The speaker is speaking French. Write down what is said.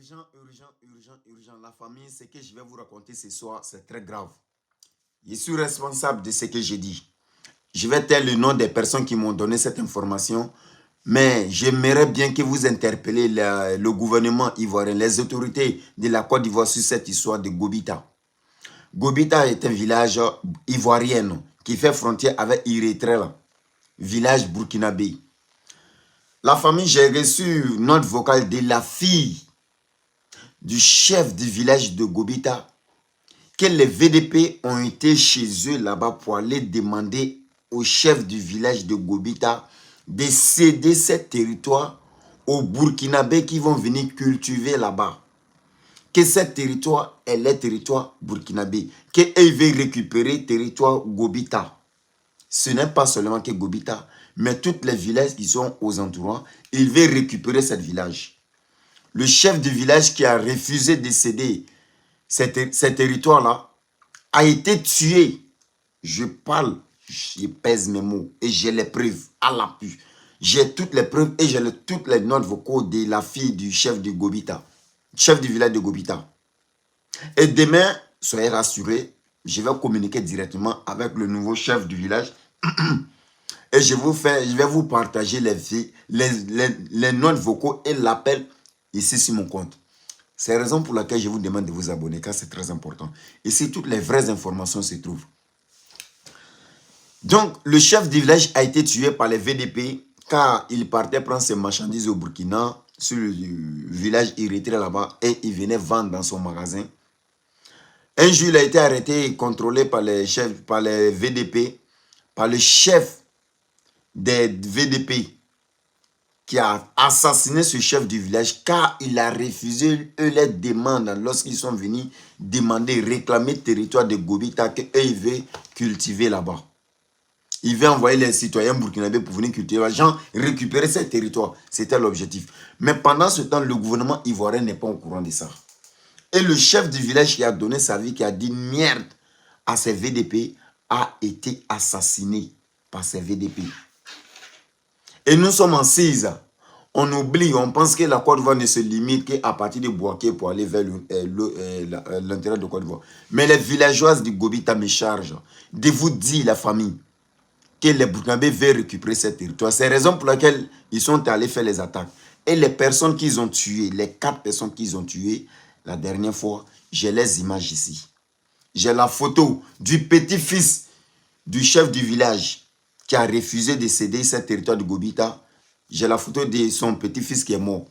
Urgent, urgent, urgent, urgent. La famille, ce que je vais vous raconter ce soir, c'est très grave. Je suis responsable de ce que j'ai dit. Je vais taire le nom des personnes qui m'ont donné cette information, mais j'aimerais bien que vous interpellez le gouvernement ivoirien, les autorités de la Côte d'Ivoire sur cette histoire de Gobita. Gobita est un village ivoirien qui fait frontière avec Eritrea, village burkinabé. La famille, j'ai reçu une note vocale de la fille du chef du village de Gobita, que les VDP ont été chez eux là-bas pour aller demander au chef du village de Gobita de céder ce territoire aux Burkinabés qui vont venir cultiver là-bas. Que ce territoire est le territoire burkinabé, qu'ils veulent récupérer le territoire Gobita. Ce n'est pas seulement que Gobita, mais tous les villages qui sont aux entourants, ils veulent récupérer ce village. Le chef du village qui a refusé de céder ce territoire-là a été tué. Je parle, je pèse mes mots et j'ai les preuves à l'appui. J'ai toutes les preuves et j'ai toutes les notes vocaux de la fille du chef de Gobita, chef du village de Gobita. Et demain, soyez rassurés, je vais communiquer directement avec le nouveau chef du village et je vais vous partager les notes vocaux et l'appel ici sur mon compte. C'est la raison pour laquelle je vous demande de vous abonner, car c'est très important. Ici, toutes les vraies informations se trouvent. Donc, le chef du village a été tué par les VDP car il partait prendre ses marchandises au Burkina, sur le village érythréen là-bas, et il venait vendre dans son magasin. Un jour, il a été arrêté et contrôlé par les VDP, par le chef des VDP, qui a assassiné ce chef du village car il a refusé les demandes lorsqu'ils sont venus demander, réclamer le territoire de Gobita qu'ils veulent cultiver là-bas. Il veut envoyer les citoyens burkinabés pour venir cultiver, les gens récupérer ces territoires. C'était l'objectif. Mais pendant ce temps, le gouvernement ivoirien n'est pas au courant de ça. Et le chef du village qui a donné sa vie, qui a dit merde à ces VDP, a été assassiné par ces VDP. Et nous sommes en 6 ans. On oublie, on pense que la Côte d'Ivoire ne se limite qu'à partir de Bouaké pour aller vers l'intérieur de Côte d'Ivoire. Mais les villageoises du Gobita me chargent de vous dire, la famille, que les Burkinabés veulent récupérer ce territoire. C'est la raison pour laquelle ils sont allés faire les attaques. Et les personnes qu'ils ont tuées, les 4 personnes qu'ils ont tuées, la dernière fois, j'ai les images ici. J'ai la photo du petit-fils du chef du village qui a refusé de céder ce territoire de Gobita. J'ai la photo de son petit-fils qui est mort.